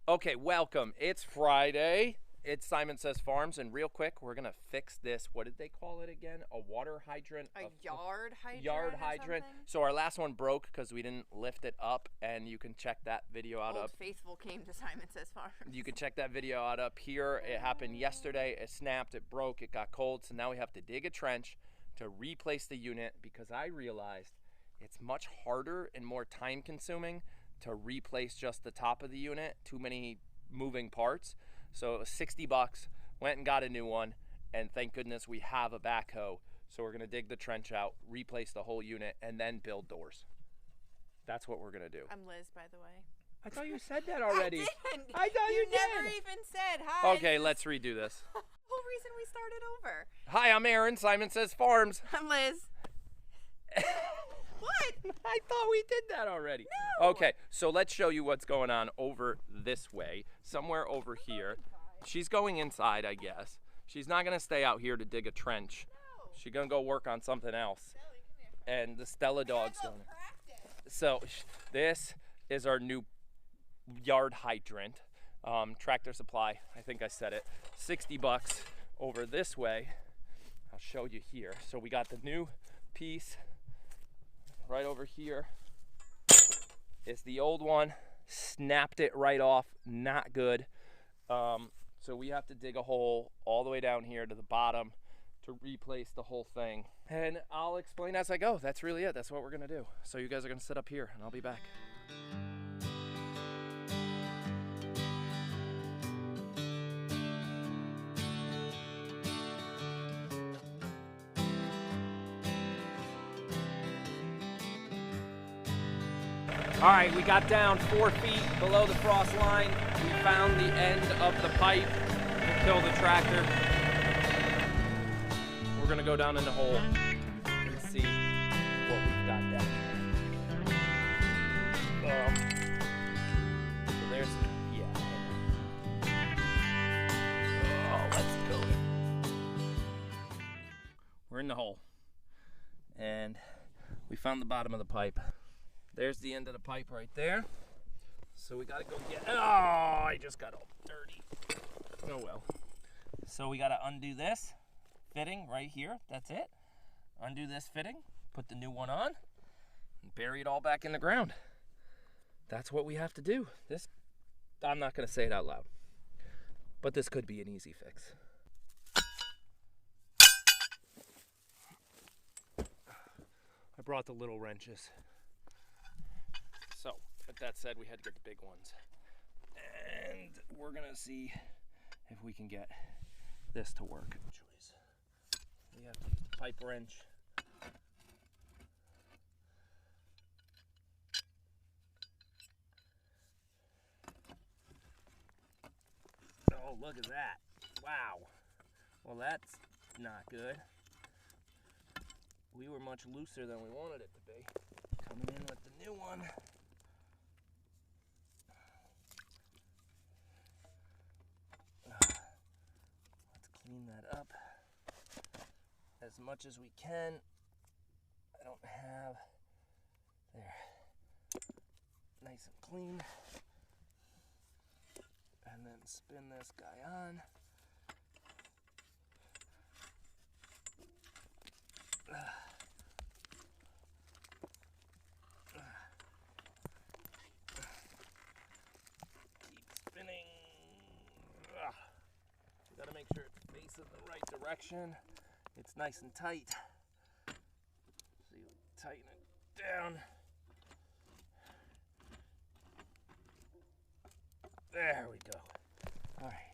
Okay, welcome. It's Friday. It's Simon Says Farms, and real quick, we're gonna fix this. What did they call it again? A water hydrant? A yard hydrant? Yard hydrant. So our last one broke because we didn't lift it up, and you can check that video out Old Faithful came to Simon Says Farms. You can check that video out up here. It happened yesterday. It snapped, it broke, it got cold, so now we have to dig a trench to replace the unit because I realized it's much harder and more time consuming to replace just the top of the unit. Too many moving parts. So it was 60 bucks, went and got a new one, and thank goodness we have a backhoe. So we're gonna dig the trench out, replace the whole unit, and then build doors. That's what we're gonna do. I'm Liz, by the way. I thought you said that already. I didn't. I thought you did. never even said hi. Okay, let's redo this. Whole reason we started over. Hi, I'm Aaron, Simon Says Farms. I'm Liz. What? I thought we did that already. No. Okay, so let's show you what's going on over this way, somewhere over here. She's going inside, I guess. She's not gonna stay out here to dig a trench. No. She's gonna go work on something else. Sally, come here. And the Stella dog's going. So this is our new yard hydrant, Tractor Supply. I think I said it. 60 bucks over this way. I'll show you here. So we got the new piece. Right over here is the old one. Snapped it right off, not good. So we have to dig a hole all the way down here to the bottom to replace the whole thing. And I'll explain as I go. That's really it. That's what we're gonna do. So you guys are gonna sit up here and I'll be back. All right, we got down 4 feet below the frost line. We found the end of the pipe to kill the tractor. We're gonna go down in the hole and see what we've got down there. So there's, yeah. Oh, let's go. We're in the hole, and we found the bottom of the pipe. There's the end of the pipe right there. So we gotta go get, oh, I just got all dirty. Oh well. So we gotta undo this fitting right here, that's it. Undo this fitting, put the new one on, and bury it all back in the ground. That's what we have to do. This, I'm not gonna say it out loud, but this could be an easy fix. I brought the little wrenches. So, with that said, we had to get the big ones. And we're gonna see if we can get this to work. We have to use the pipe wrench. Oh, look at that. Wow. Well, that's not good. We were much looser than we wanted it to be. Coming in with the new one. Clean that up as much as we can. I don't have, there, nice and clean. And then spin this guy on. Keep spinning. Gotta make sure it's facing the right direction. It's nice and tight. So you tighten it down. There we go. All right.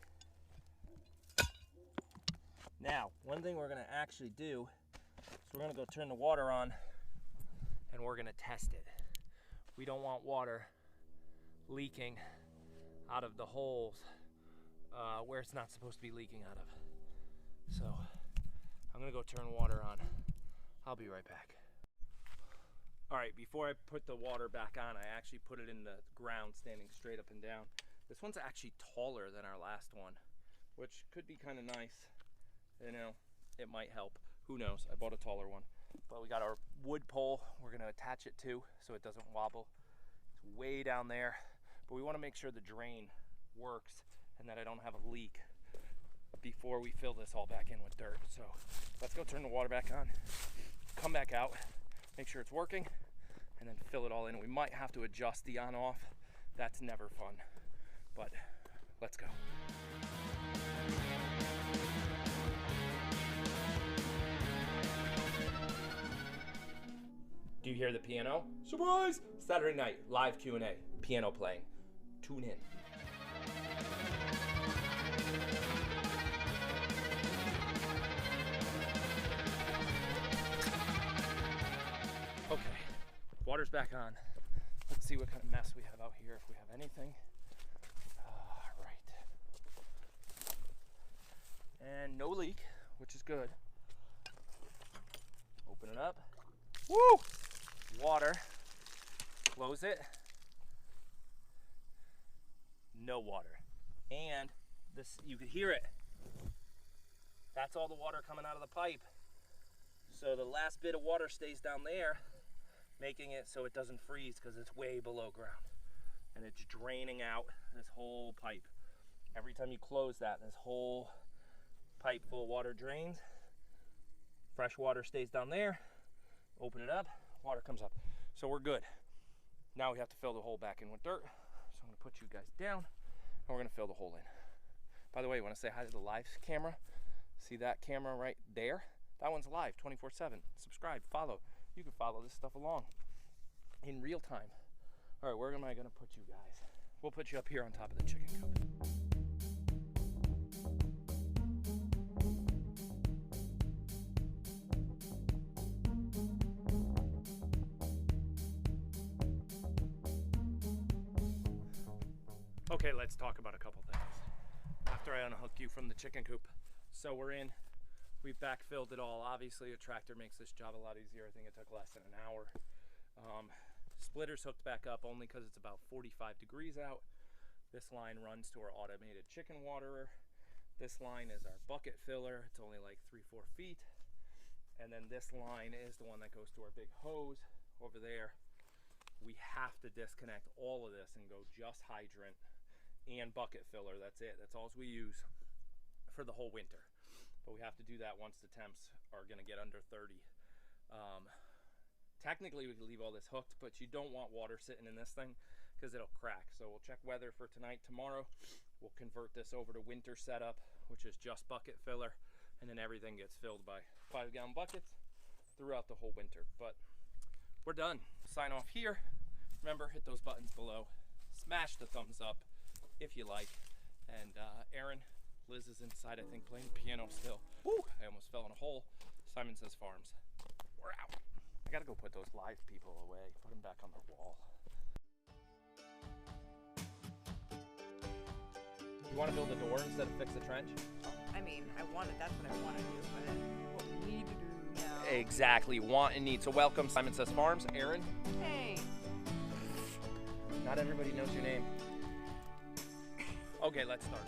Now, one thing we're gonna actually do is we're gonna go turn the water on and we're gonna test it. We don't want water leaking out of the holes where it's not supposed to be leaking out of. So I'm gonna go turn water on. I'll be right back. All right, before I put the water back on, I actually put it in the ground standing straight up and down. This one's actually taller than our last one, which could be kind of nice. You know, it might help. Who knows? I bought a taller one. But we got our wood pole we're gonna attach it to so it doesn't wobble. It's way down there, but we wanna make sure the drain works and that I don't have a leak before we fill this all back in with dirt. So let's go turn the water back on, come back out, make sure it's working, and then fill it all in. We might have to adjust the on off. That's never fun, but let's go. Do you hear the piano? Surprise! Saturday night, live Q&A, piano playing. Tune in. Okay, water's back on. Let's see what kind of mess we have out here, if we have anything. All right. And no leak, which is good. Open it up. Woo! Water. Close it. No water. And this, you could hear it. That's all the water coming out of the pipe. So the last bit of water stays down there, making it so it doesn't freeze because it's way below ground. And it's draining out this whole pipe. Every time you close that, this whole pipe full of water drains. Fresh water stays down there. Open it up, water comes up. So we're good. Now we have to fill the hole back in with dirt. So I'm gonna put you guys down and we're gonna fill the hole in. By the way, I wanna say hi to the live camera. See that camera right there? That one's live 24/7. Subscribe, follow. You can follow this stuff along in real time. All right, where am I gonna put you guys? We'll put you up here on top of the chicken coop. Okay, let's talk about a couple things after I unhook you from the chicken coop. So we're in, we've backfilled it all. Obviously a tractor makes this job a lot easier. I think it took less than an hour. Splitter's hooked back up only because it's about 45 degrees out. This line runs to our automated chicken waterer. This line is our bucket filler. It's only like 3-4 feet. And then this line is the one that goes to our big hose over there. We have to disconnect all of this and go just hydrant and bucket filler. That's it. That's all we use for the whole winter. But we have to do that once the temps are going to get under 30. Technically we could leave all this hooked, but you don't want water sitting in this thing because it'll crack. So we'll check weather for tonight, tomorrow. We'll convert this over to winter setup, which is just bucket filler, and then everything gets filled by 5-gallon buckets throughout the whole winter. But we're done. Sign off here. Remember, hit those buttons below. Smash the thumbs up if you like. And Aaron, Liz is inside, I think, playing piano still. Woo! I almost fell in a hole. Simon Says Farms. We're out. I gotta go put those live people away. Put them back on the wall. You want to build a door instead of fix the trench? I mean, that's what I want to do, but what we need to do now. Exactly, want and need. So welcome, Simon Says Farms. Aaron. Hey. Not everybody knows your name. Okay, let's start.